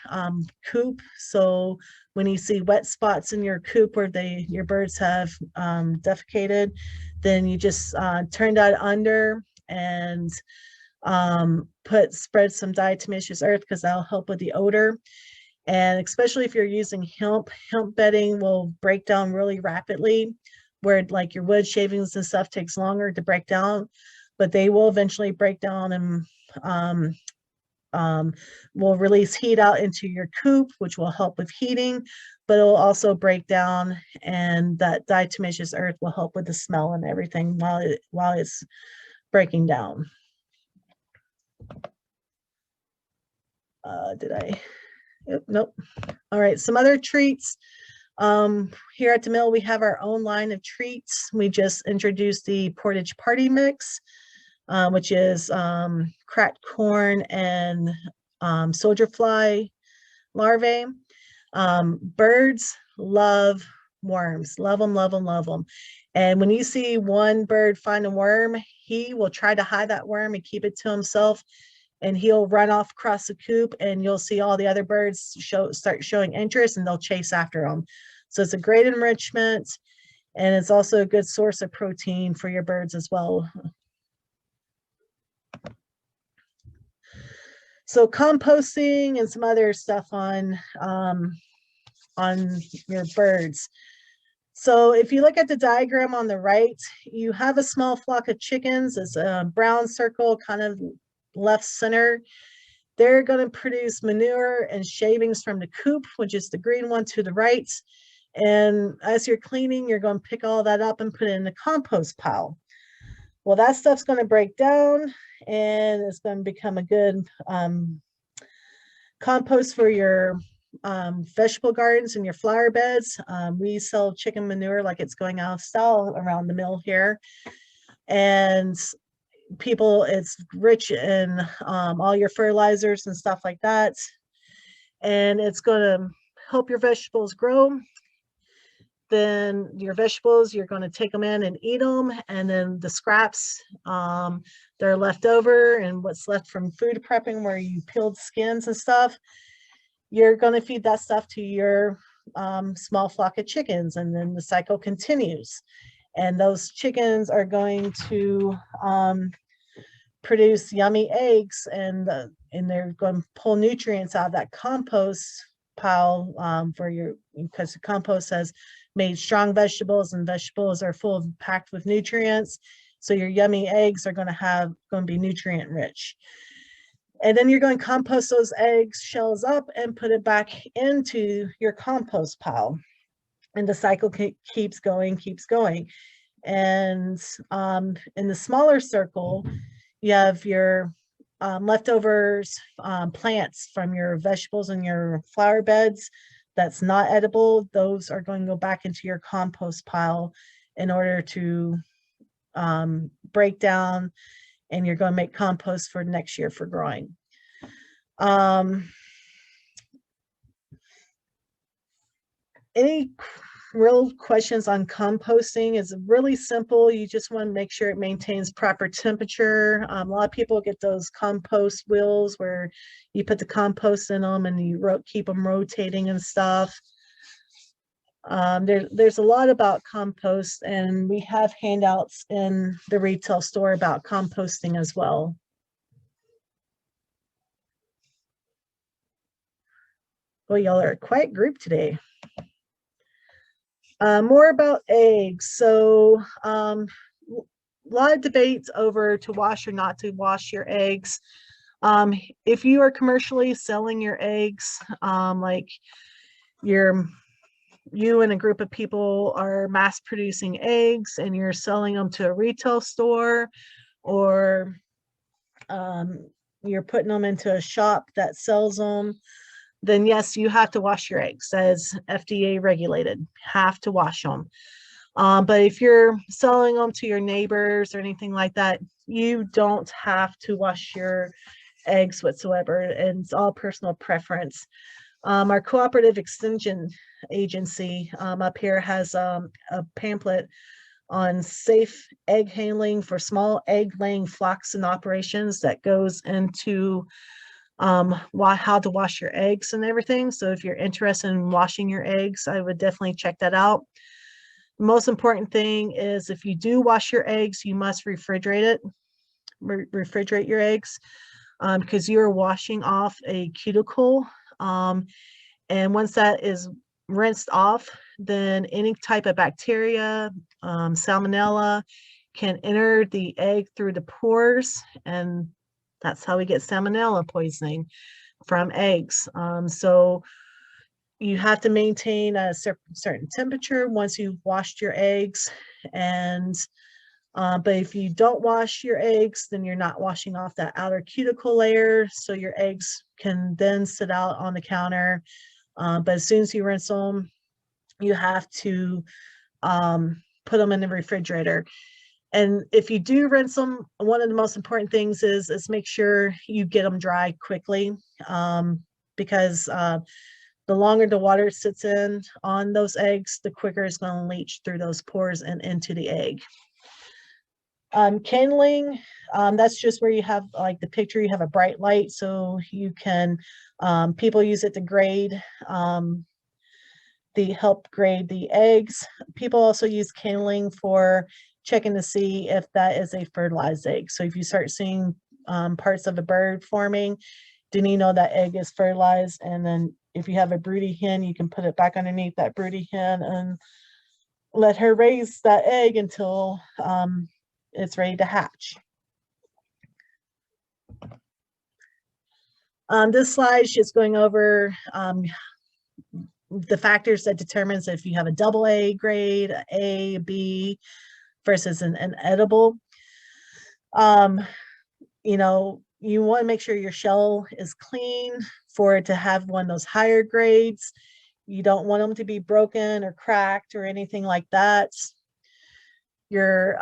coop. So when you see wet spots in your coop where your birds have defecated, then you just turn that under and spread some diatomaceous earth, because that'll help with the odor. And especially if you're using hemp bedding will break down really rapidly, where like your wood shavings and stuff takes longer to break down, but they will eventually break down and will release heat out into your coop, which will help with heating, but it'll also break down, and that diatomaceous earth will help with the smell and everything while it's breaking down. Nope. All right, some other treats. Here at the mill, we have our own line of treats. We just introduced the Portage Party Mix, which is cracked corn and soldier fly larvae. Birds love worms, love them, love them, love them. And when you see one bird find a worm, he will try to hide that worm and keep it to himself, and he'll run off across the coop, and you'll see all the other birds start showing interest, and they'll chase after them. So it's a great enrichment, and it's also a good source of protein for your birds as well. So composting and some other stuff on your birds. So if you look at the diagram on the right, you have a small flock of chickens. It's a brown circle, kind of left center. They're going to produce manure and shavings from the coop, which is the green one to the right. And as you're cleaning, you're going to pick all that up and put it in the compost pile. Well, that stuff's going to break down, and it's going to become a good compost for your vegetable gardens and your flower beds. We sell chicken manure like it's going out of style around the mill here. And it's rich in all your fertilizers and stuff like that. And it's going to help your vegetables grow. Then your vegetables, you're going to take them in and eat them. And then the scraps, they're left over, and what's left from food prepping where you peeled skins and stuff, you're going to feed that stuff to your small flock of chickens, and then the cycle continues. And those chickens are going to produce yummy eggs, and they're going to pull nutrients out of that compost pile because the compost has made strong vegetables, and vegetables are packed with nutrients. So your yummy eggs are going to be nutrient rich. And then you're going to compost those egg shells up and put it back into your compost pile. And the cycle keeps going. And in the smaller circle, you have your leftovers plants from your vegetables and your flower beds that's not edible. Those are going to go back into your compost pile in order to break down, and you're going to make compost for next year for growing. Any real questions on composting? Is really simple. You just want to make sure it maintains proper temperature. A lot of people get those compost wheels where you put the compost in them and you keep them rotating and stuff. There's a lot about compost, and we have handouts in the retail store about composting as well. Well, y'all are a quiet group today. More about eggs. So a lot of debates over to wash or not to wash your eggs. If you are commercially selling your eggs, like you and a group of people are mass producing eggs and you're selling them to a retail store, or you're putting them into a shop that sells them, then yes, you have to wash your eggs. That is FDA regulated, have to wash them. But if you're selling them to your neighbors or anything like that, you don't have to wash your eggs whatsoever, and it's all personal preference. Our cooperative extension agency up here has a pamphlet on safe egg handling for small egg laying flocks and operations that goes into how to wash your eggs and everything. So if you're interested in washing your eggs, I would definitely check that out. The most important thing is if you do wash your eggs, you must refrigerate it. Refrigerate your eggs because you're washing off a cuticle. And once that is rinsed off, then any type of bacteria, salmonella, can enter the egg through the pores, and that's how we get salmonella poisoning from eggs. So you have to maintain a certain temperature once you've washed your eggs. And but if you don't wash your eggs, then you're not washing off that outer cuticle layer, so your eggs can then sit out on the counter. But as soon as you rinse them, you have to put them in the refrigerator. And if you do rinse them, one of the most important things is make sure you get them dry quickly, because the longer the water sits in on those eggs, the quicker it's going to leach through those pores and into the egg. Kindling, that's just where you have, like the picture, you have a bright light, so you can, people use it to grade, help grade the eggs. People also use kindling for checking to see if that is a fertilized egg. So if you start seeing parts of a bird forming, then you know that egg is fertilized. And then if you have a broody hen, you can put it back underneath that broody hen and let her raise that egg until it's ready to hatch. This slide is just going over the factors that determines if you have a double A grade, A, B, versus an edible. You know, you want to make sure your shell is clean for it to have one of those higher grades. You don't want them to be broken or cracked or anything like that. Your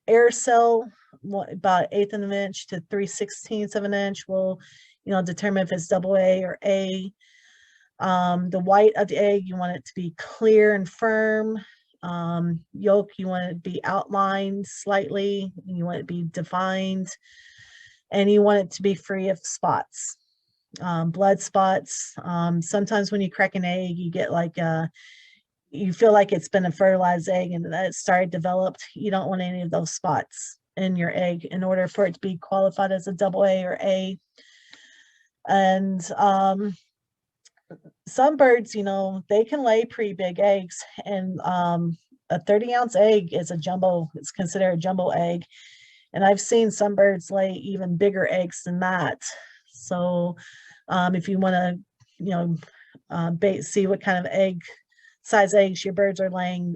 air cell, about 1/8 of an inch to 3/16 of an inch, will, determine if it's double A or A. The white of the egg, you want it to be clear and firm. Yolk, you want it to be outlined slightly, and you want it to be defined, and you want it to be free of spots, blood spots. Sometimes when you crack an egg, you get like you feel like it's been a fertilized egg and that it started developed. You don't want any of those spots in your egg in order for it to be qualified as a double A or A. And some birds, they can lay pretty big eggs, and a 30-ounce egg is it's considered a jumbo egg. And I've seen some birds lay even bigger eggs than that. So if you want to, see what kind of size eggs your birds are laying,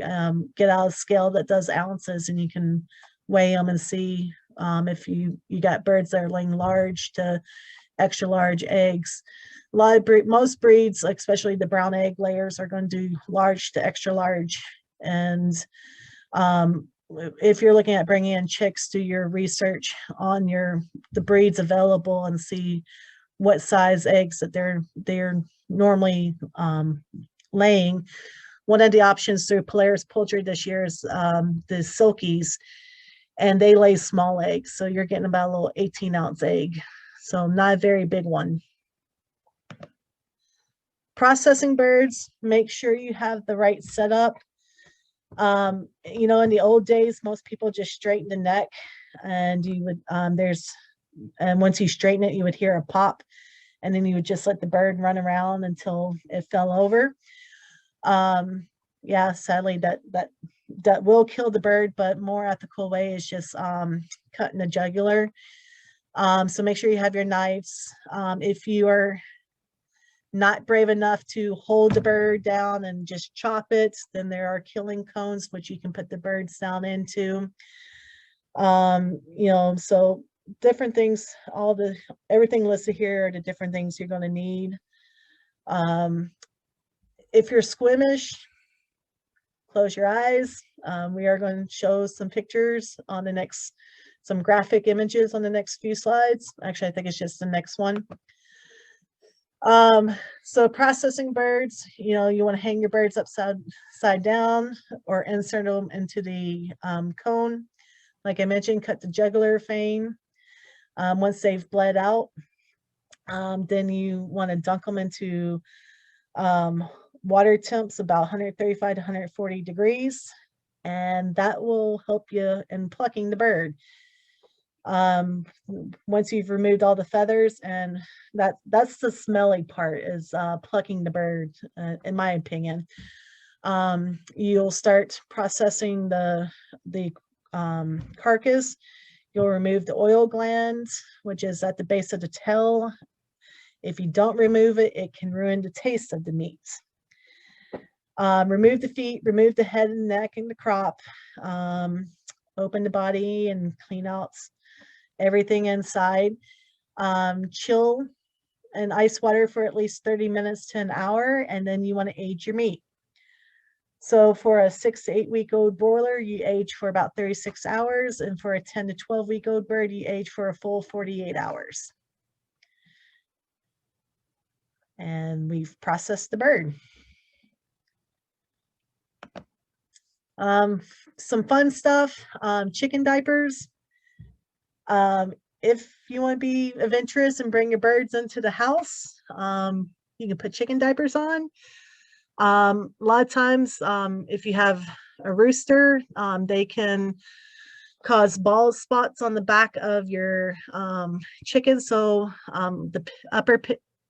get out a scale that does ounces, and you can weigh them and see if you got birds that are laying large to extra large eggs. Most breeds, especially the brown egg layers, are going to do large to extra large. And if you're looking at bringing in chicks, do your research on the breeds available and see what size eggs that they're normally laying. One of the options through Polaris Poultry this year is the Silkies, and they lay small eggs, so you're getting about a little 18-ounce egg, so not a very big one. Processing birds, make sure you have the right setup. You know, in the old days, most people just straighten the neck, and you would and once you straighten it, you would hear a pop, and then you would just let the bird run around until it fell over. Yeah, sadly, that will kill the bird, but more ethical way is just cutting the jugular. So make sure you have your knives. If you are not brave enough to hold the bird down and just chop it, then there are killing cones which you can put the birds down into. You know, so different things, everything listed here are the different things you're going to need. If you're squeamish, close your eyes. We are going to show some pictures on the next, some graphic images on the next few slides. Actually, I think it's just the next one. So processing birds, you know, you want to hang your birds upside down or insert them into the cone. Like I mentioned, cut the jugular vein. Once they've bled out, then you want to dunk them into water temps about 135 to 140 degrees, and that will help you in plucking the bird. Once you've removed all the feathers, and that's the smelly part, is plucking the bird, in my opinion. You'll start processing the carcass. You'll remove the oil gland, which is at the base of the tail. If you don't remove it, it can ruin the taste of the meat. Remove the feet, remove the head and neck and the crop. Open the body and clean out everything inside. Chill in ice water for at least 30 minutes to an hour, and then you want to age your meat. So for a 6 to 8 week old broiler, you age for about 36 hours, and for a 10 to 12 week old bird, you age for a full 48 hours. And we've processed the bird. Some fun stuff, chicken diapers. If you want to be adventurous and bring your birds into the house, you can put chicken diapers on. A lot of times, if you have a rooster, they can cause bald spots on the back of your chicken. So the upper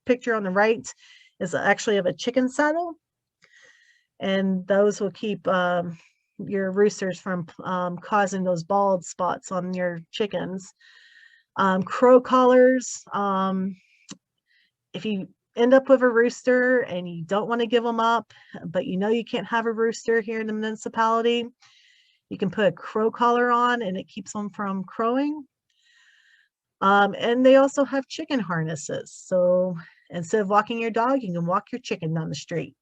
picture on the right is actually of a chicken saddle, and those will keep your roosters from causing those bald spots on your chickens. Crow collars. If you end up with a rooster and you don't want to give them up, but you know you can't have a rooster here in the municipality, you can put a crow collar on and it keeps them from crowing. And they also have chicken harnesses. So instead of walking your dog, you can walk your chicken down the street.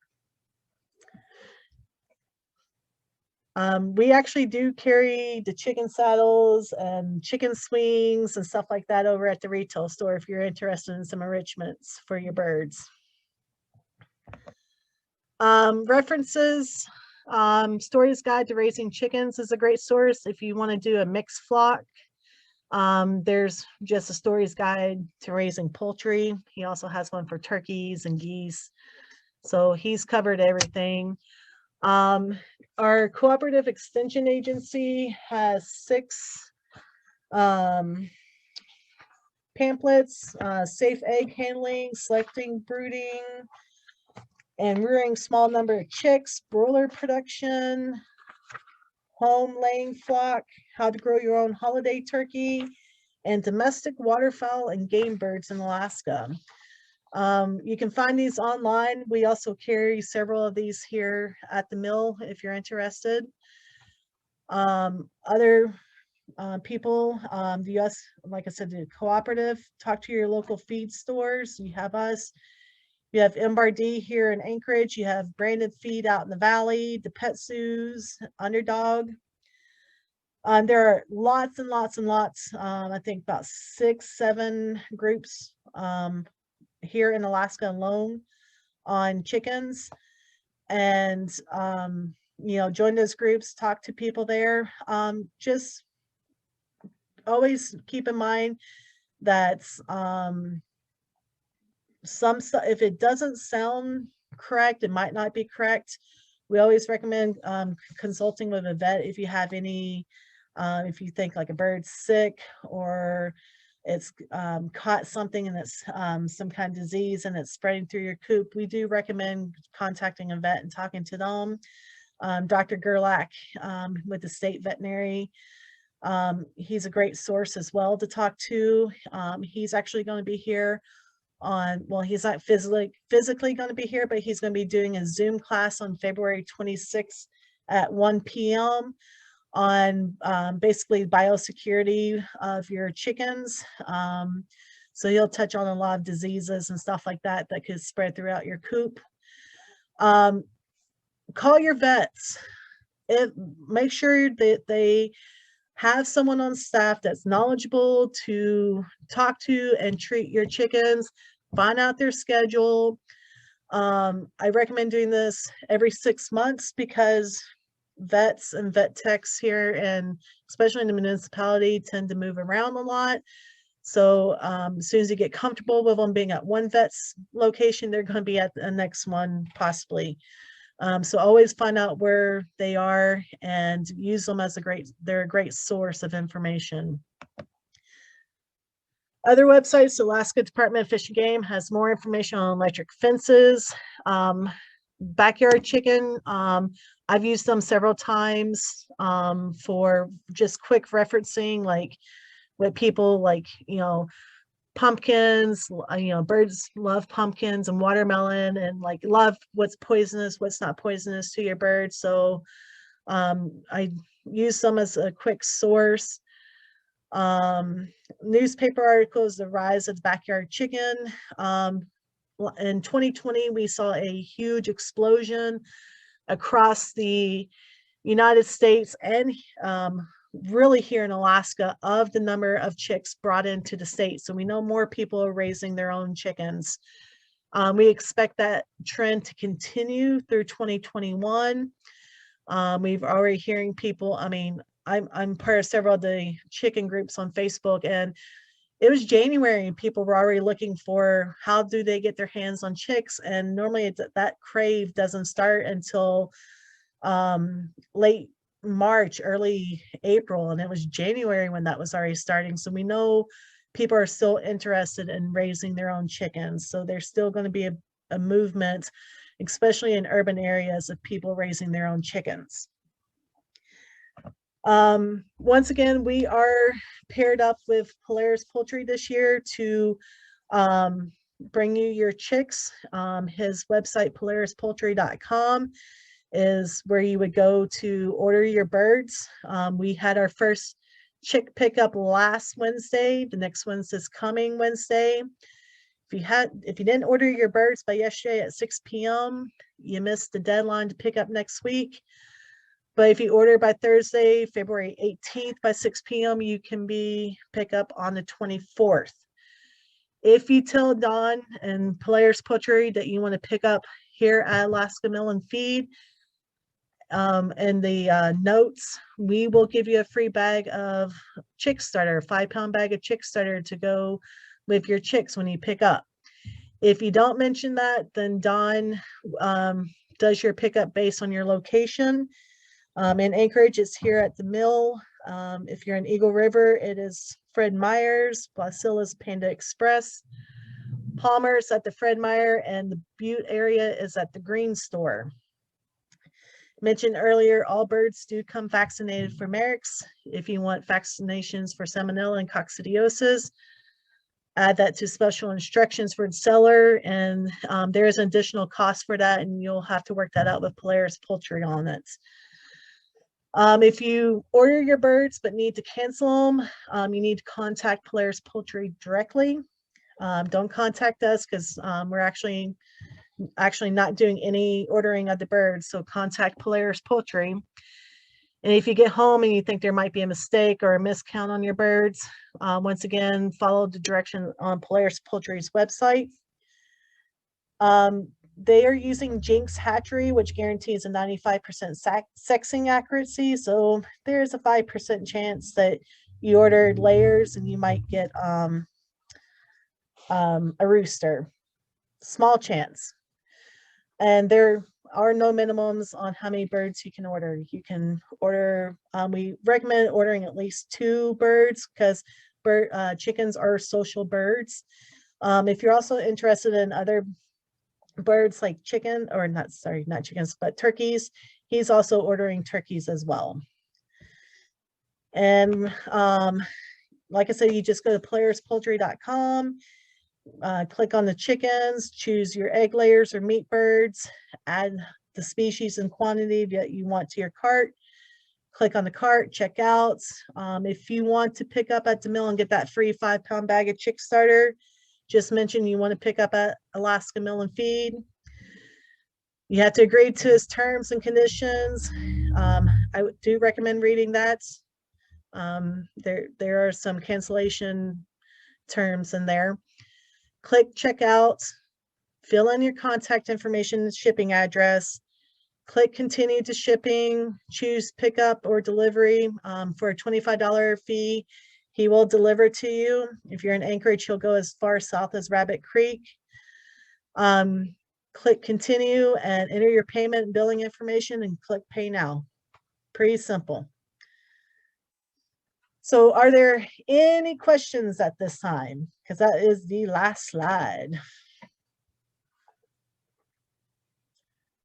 We actually do carry the chicken saddles and chicken swings and stuff like that over at the retail store if you're interested in some enrichments for your birds. References, Stories Guide to Raising Chickens is a great source if you want to do a mixed flock. There's just a Stories Guide to Raising Poultry. He also has one for turkeys and geese. So he's covered everything. Our cooperative extension agency has 6 pamphlets: safe egg handling, selecting, brooding, and rearing small number of chicks, broiler production, home laying flock, how to grow your own holiday turkey, and domestic waterfowl and game birds in Alaska. You can find these online. We also carry several of these here at the mill if you're interested. Other people, the U.S., like I said, the cooperative, talk to your local feed stores. You have us. You have MRD here in Anchorage. You have Branded Feed out in the valley, the Pet Zoos, Underdog. There are lots and lots and lots. I think about 6, 7 groups here in Alaska alone on chickens, and you know, join those groups, talk to people there. Just always keep in mind that if it doesn't sound correct, it might not be correct. We always recommend consulting with a vet if you have any, if you think like a bird's sick or it's caught something and it's some kind of disease and it's spreading through your coop. We do recommend contacting a vet and talking to them. Dr. Gerlach with the state veterinary. He's a great source as well to talk to. He's actually going to be here on, well, he's not physically going to be here, but he's going to be doing a Zoom class on February 26th at 1 p.m. on basically biosecurity of your chickens. So he'll touch on a lot of diseases and stuff like that that could spread throughout your coop. Call your vets. Make sure that they have someone on staff that's knowledgeable to talk to and treat your chickens. Find out their schedule. I recommend doing this every 6 months because vets and vet techs here, and especially in the municipality, tend to move around a lot. So as soon as you get comfortable with them being at one vet's location, they're going to be at the next one possibly. So always find out where they are and use them as they're a great source of information. Other websites, Alaska Department of Fish and Game has more information on electric fences. Backyard chicken, I've used them several times for just quick referencing, like with people like, pumpkins, birds love pumpkins and watermelon and like love what's poisonous, what's not poisonous to your bird. So I use them as a quick source. Newspaper articles, the rise of the backyard chicken. In 2020, we saw a huge explosion across the United States and really here in Alaska of the number of chicks brought into the state. So we know more people are raising their own chickens. We expect that trend to continue through 2021. We've already hearing people, I'm part of several of the chicken groups on Facebook, and it was January and people were already looking for how do they get their hands on chicks. And normally that crave doesn't start until late March, early April, and it was January when that was already starting. So we know people are still interested in raising their own chickens. So there's still going to be a movement, especially in urban areas, of people raising their own chickens. Once again, we are paired up with Polaris Poultry this year to bring you your chicks. His website, polarispoultry.com, is where you would go to order your birds. We had our first chick pickup last Wednesday. The next one's this coming Wednesday. If you didn't order your birds by yesterday at 6 p.m., you missed the deadline to pick up next week. But if you order by Thursday, February 18th by 6 p.m., you can pick up on the 24th. If you tell Don and Polaris Poultry that you want to pick up here at Alaska Mill and Feed, in the notes, we will give you a free bag of chick starter, 5-pound bag of chick starter to go with your chicks when you pick up. If you don't mention that, then Don does your pickup based on your location. In Anchorage, it's here at the mill. If you're in Eagle River, it is Fred Meyer's, Basila's Panda Express. Palmer's at the Fred Meyer, and the Butte area is at the Green Store. Mentioned earlier, all birds do come vaccinated for Merrick's. If you want vaccinations for salmonella and coccidiosis, add that to special instructions for the seller, and there is an additional cost for that, and you'll have to work that out with Polaris Poultry on it. If you order your birds but need to cancel them, you need to contact Polaris Poultry directly. Don't contact us because we're actually not doing any ordering of the birds, so contact Polaris Poultry. And if you get home and you think there might be a mistake or a miscount on your birds, once again, follow the direction on Polaris Poultry's website. They are using Jinx Hatchery, which guarantees a 95% sexing accuracy. So there's a 5% chance that you ordered layers and you might get a rooster. small chance. And there are no minimums on how many birds you can order. You can order, we recommend ordering at least 2 birds because chickens are social birds. If you're also interested in other birds like chicken, or not, sorry, not chickens, but turkeys, he's also ordering turkeys as well. And like I said, you just go to playerspoultry.com, click on the chickens, choose your egg layers or meat birds, add the species and quantity that you want to your cart, click on the cart, check out. If you want to pick up at the mill and get that free 5-pound bag of chick starter, just mention you want to pick up at Alaska Mill and Feed. You have to agree to his terms and conditions. I do recommend reading that. There are some cancellation terms in there. Click checkout, fill in your contact information and shipping address, click continue to shipping, choose pickup or delivery. For a $25 fee, he will deliver to you. If you're in Anchorage, he'll go as far south as Rabbit Creek. Click continue and enter your payment and billing information and click pay now. Pretty simple. So are there any questions at this time? Because that is the last slide.